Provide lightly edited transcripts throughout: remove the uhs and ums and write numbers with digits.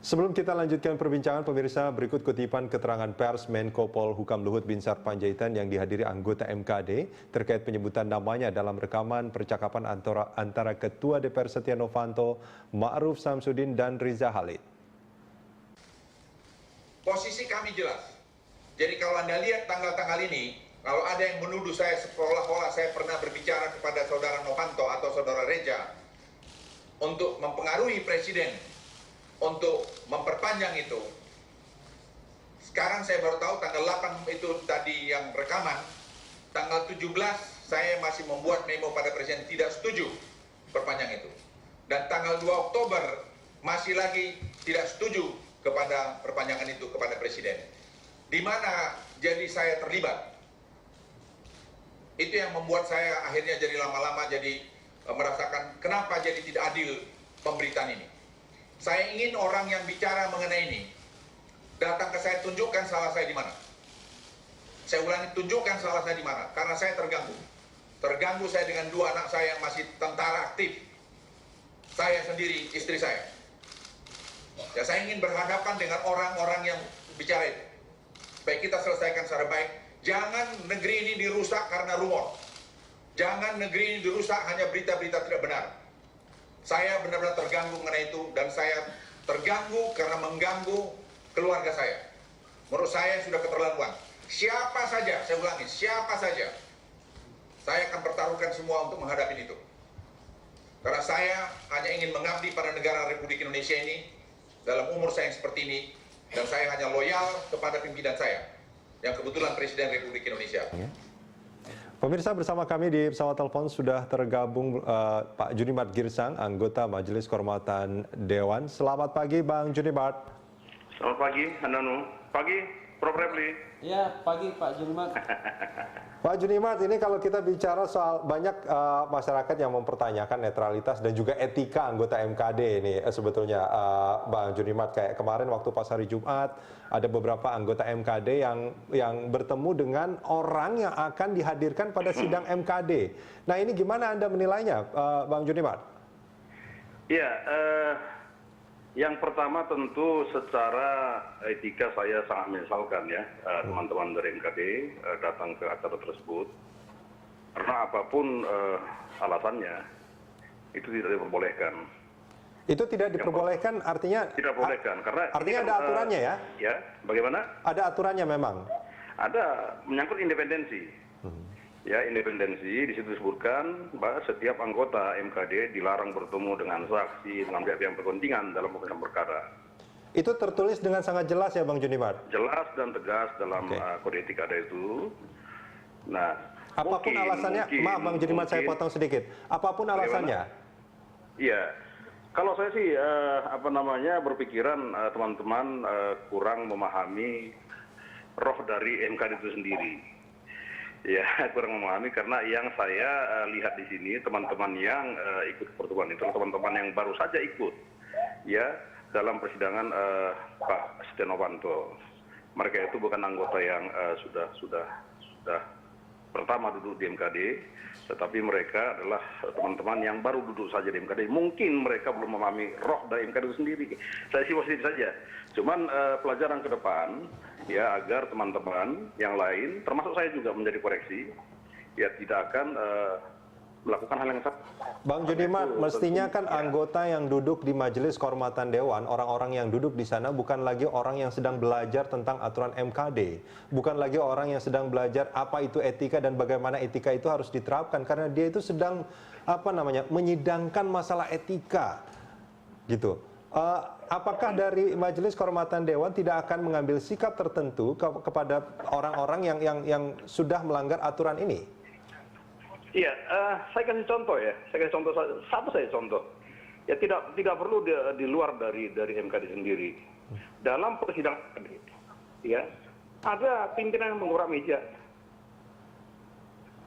Sebelum kita lanjutkan perbincangan, pemirsa, berikut kutipan keterangan pers Menko Polhukam Luhut Binsar Panjaitan yang dihadiri anggota MKD terkait penyebutan namanya dalam rekaman percakapan antara Ketua DPR Setia Novanto, Ma'ruf Samsudin dan Riza Khalid. Posisi kami jelas. Jadi kalau Anda lihat tanggal-tanggal ini, kalau ada yang menuduh saya seolah-olah saya pernah berbicara kepada saudara Novanto atau saudara Reza untuk mempengaruhi presiden untuk memperpanjang itu. Sekarang saya baru tahu tanggal 8 itu tadi yang rekaman. Tanggal 17 saya masih membuat memo pada presiden tidak setuju perpanjang itu. Dan tanggal 2 Oktober masih lagi tidak setuju kepada perpanjangan itu kepada presiden. Di mana jadi saya terlibat. Itu yang membuat saya akhirnya jadi lama-lama jadi merasakan kenapa jadi tidak adil pemberitaan ini. Saya ingin orang yang bicara mengenai ini datang ke saya, tunjukkan salah saya di mana. Saya ulangi, tunjukkan salah saya di mana, karena saya terganggu. Terganggu saya dengan dua anak saya yang masih tentara aktif. Saya sendiri, istri saya. Ya, saya ingin berhadapan dengan orang-orang yang bicara itu. Baik, kita selesaikan secara baik. Jangan negeri ini dirusak karena rumor. Jangan negeri ini dirusak hanya berita-berita tidak benar. Saya benar-benar terganggu mengenai itu, dan saya terganggu karena mengganggu keluarga saya. Menurut saya sudah keterlaluan. Siapa saja, saya ulangi, siapa saja, saya akan pertaruhkan semua untuk menghadapi itu. Karena saya hanya ingin mengabdi pada negara Republik Indonesia ini dalam umur saya yang seperti ini, dan saya hanya loyal kepada pimpinan saya, yang kebetulan Presiden Republik Indonesia. Pemirsa, bersama kami di pesawat telepon sudah tergabung Pak Junimat Girsang, anggota Majelis Kehormatan Dewan. Selamat pagi, Bang Junimat. Selamat pagi, Handanu. Pagi, Prof. Repli. Ya, pagi Pak Junimat. Pak Junimat, ini kalau kita bicara soal banyak masyarakat yang mempertanyakan netralitas dan juga etika anggota MKD ini sebetulnya, Bang Junimat, kayak kemarin waktu pas hari Jumat ada beberapa anggota MKD yang bertemu dengan orang yang akan dihadirkan pada sidang MKD. Nah, ini gimana Anda menilainya, Bang Junimat? Ya, yang pertama tentu secara etika saya sangat menyesalkan ya teman-teman dari MKD datang ke acara tersebut, karena apapun alasannya itu tidak diperbolehkan. Itu tidak diperbolehkan, artinya tidak diperbolehkan karena artinya ada aturannya ya? Ya, bagaimana? Ada aturannya memang. Ada, menyangkut independensi. Ya, independensi, di situ disebutkan bahwa setiap anggota MKD dilarang bertemu dengan saksi, dengan pihak yang berkepentingan dalam pemeriksaan perkara. Itu tertulis dengan sangat jelas ya, Bang Junimat? Jelas dan tegas dalam kode etik ada itu. Nah, apapun alasannya, maaf Bang Junimat, saya potong sedikit. Apapun alasannya? Iya, kalau saya sih berpikiran teman-teman kurang memahami roh dari MKD itu sendiri. Ya, kurang memahami, karena yang saya lihat di sini teman-teman yang ikut pertemuan itu teman-teman yang baru saja ikut ya dalam persidangan Pak Setia Novanto. Mereka itu bukan anggota yang sudah pertama duduk di MKD, tetapi mereka adalah teman-teman yang baru duduk saja di MKD. Mungkin mereka belum memahami roh dari MKD itu sendiri. Saya sih positif saja. Cuman pelajaran ke depan ya, agar teman-teman yang lain, termasuk saya juga menjadi koreksi, ya tidak akan melakukan hal yang sama. Bang Junimat, mestinya kan anggota yang duduk di Majelis Kehormatan Dewan, orang-orang yang duduk di sana bukan lagi orang yang sedang belajar tentang aturan MKD, bukan lagi orang yang sedang belajar apa itu etika dan bagaimana etika itu harus diterapkan, karena dia itu sedang menyidangkan masalah etika, gitu. Apakah dari Majelis Kehormatan Dewan tidak akan mengambil sikap tertentu kepada orang-orang yang sudah melanggar aturan ini? Iya, saya kasih contoh ya. Saya kasih contoh satu saja contoh. Ya tidak perlu di luar dari MKD sendiri. Dalam persidangan ya ada pimpinan yang menggerak meja.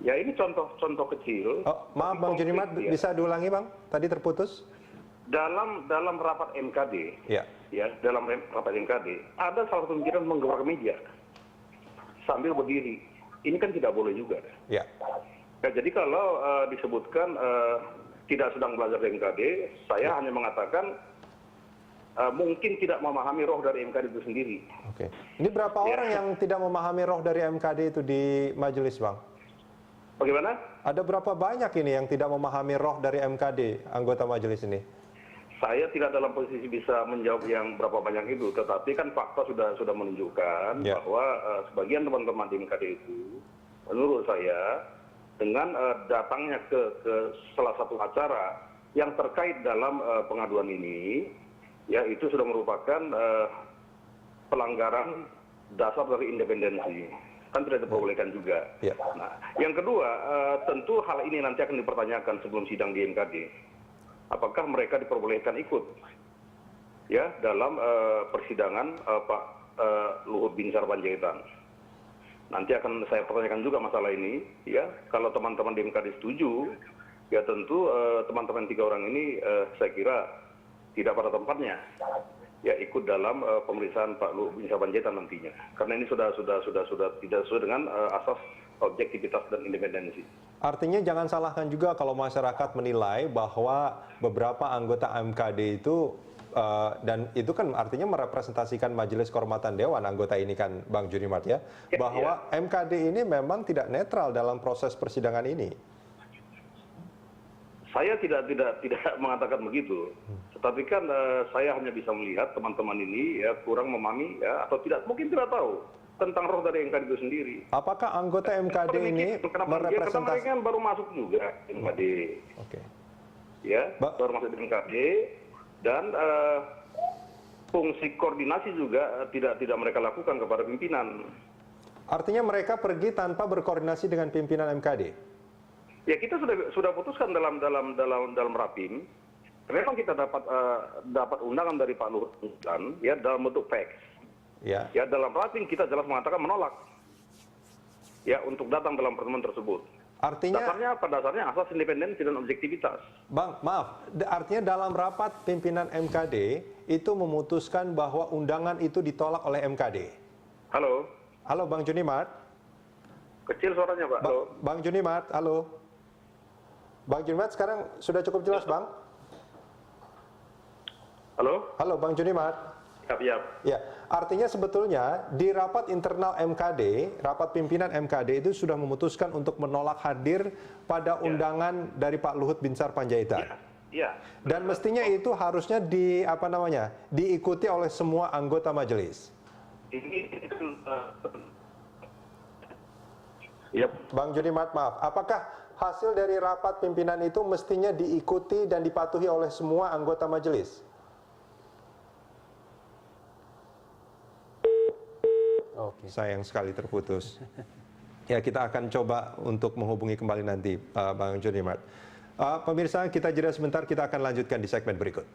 Ya ini contoh kecil. Oh, maaf Bang Junimat, bisa diulangi Bang? Tadi terputus. Dalam rapat MKD, dalam rapat MKD ada salah satu pimpinan menggerak meja sambil berdiri. Ini kan tidak boleh juga. Ya. Ya, jadi kalau disebutkan tidak sedang belajar di MKD, saya hanya mengatakan mungkin tidak memahami roh dari MKD itu sendiri. Oke. Ini berapa orang yang tidak memahami roh dari MKD itu di majelis, Bang? Bagaimana? Ada berapa banyak ini yang tidak memahami roh dari MKD, anggota majelis ini? Saya tidak dalam posisi bisa menjawab yang berapa banyak itu, tetapi kan fakta sudah menunjukkan bahwa sebagian teman-teman di MKD itu, menurut saya, dengan datangnya ke salah satu acara yang terkait dalam pengaduan ini, ya itu sudah merupakan pelanggaran dasar dari independensi. Kan tidak diperbolehkan juga. Nah, yang kedua, tentu hal ini nanti akan dipertanyakan sebelum sidang di MKD. Apakah mereka diperbolehkan ikut ya dalam persidangan Pak Luhut Binsar Panjaitan? Nanti akan saya pertanyakan juga masalah ini. Ya, kalau teman-teman di MKD setuju, ya tentu teman-teman 3 orang ini saya kira tidak pada tempatnya. Ya ikut dalam pemeriksaan Pak Luhut Binsar Panjaitan nantinya, karena ini sudah tidak sesuai dengan asas objektivitas dan independensi. Artinya jangan salahkan juga kalau masyarakat menilai bahwa beberapa anggota MKD itu dan itu kan artinya merepresentasikan Majelis Kehormatan Dewan anggota ini kan, Bang Junimat ya, bahwa MKD ini memang tidak netral dalam proses persidangan ini. Saya tidak mengatakan begitu, tetapi kan saya hanya bisa melihat teman-teman ini ya kurang memahami ya atau mungkin tidak tahu tentang roh dari MKD itu sendiri. Apakah anggota MKD ini merepresentasi? Karena mereka kan baru masuk juga MKD. Oke. Ya, baru masuk di MKD dan fungsi koordinasi juga tidak mereka lakukan kepada pimpinan. Artinya mereka pergi tanpa berkoordinasi dengan pimpinan MKD. Ya kita sudah putuskan dalam rapim. Memang kita dapat undangan dari Pak Luhut ya dalam bentuk fax. Ya dalam rapim kita jelas mengatakan menolak. Ya untuk datang dalam pertemuan tersebut. Artinya dasarnya asas independensi dan objektivitas. Bang, maaf, artinya dalam rapat pimpinan MKD itu memutuskan bahwa undangan itu ditolak oleh MKD. Halo. Halo Bang Junimat. Kecil suaranya Pak. Halo. Bang Junimat, halo. Bang Junimat sekarang sudah cukup jelas, Bang? Halo? Halo, Bang Junimat. Siap. Ya, artinya sebetulnya di rapat internal MKD, rapat pimpinan MKD itu sudah memutuskan untuk menolak hadir pada undangan dari Pak Luhut Binsar Panjaitan. Iya. Dan mestinya itu harusnya diikuti oleh semua anggota majelis. Bang Junimat, maaf, apakah hasil dari rapat pimpinan itu mestinya diikuti dan dipatuhi oleh semua anggota majelis? Oke. Sayang sekali terputus. Ya, kita akan coba untuk menghubungi kembali nanti Bang Junimat. Pemirsa, kita jeda sebentar, kita akan lanjutkan di segmen berikut.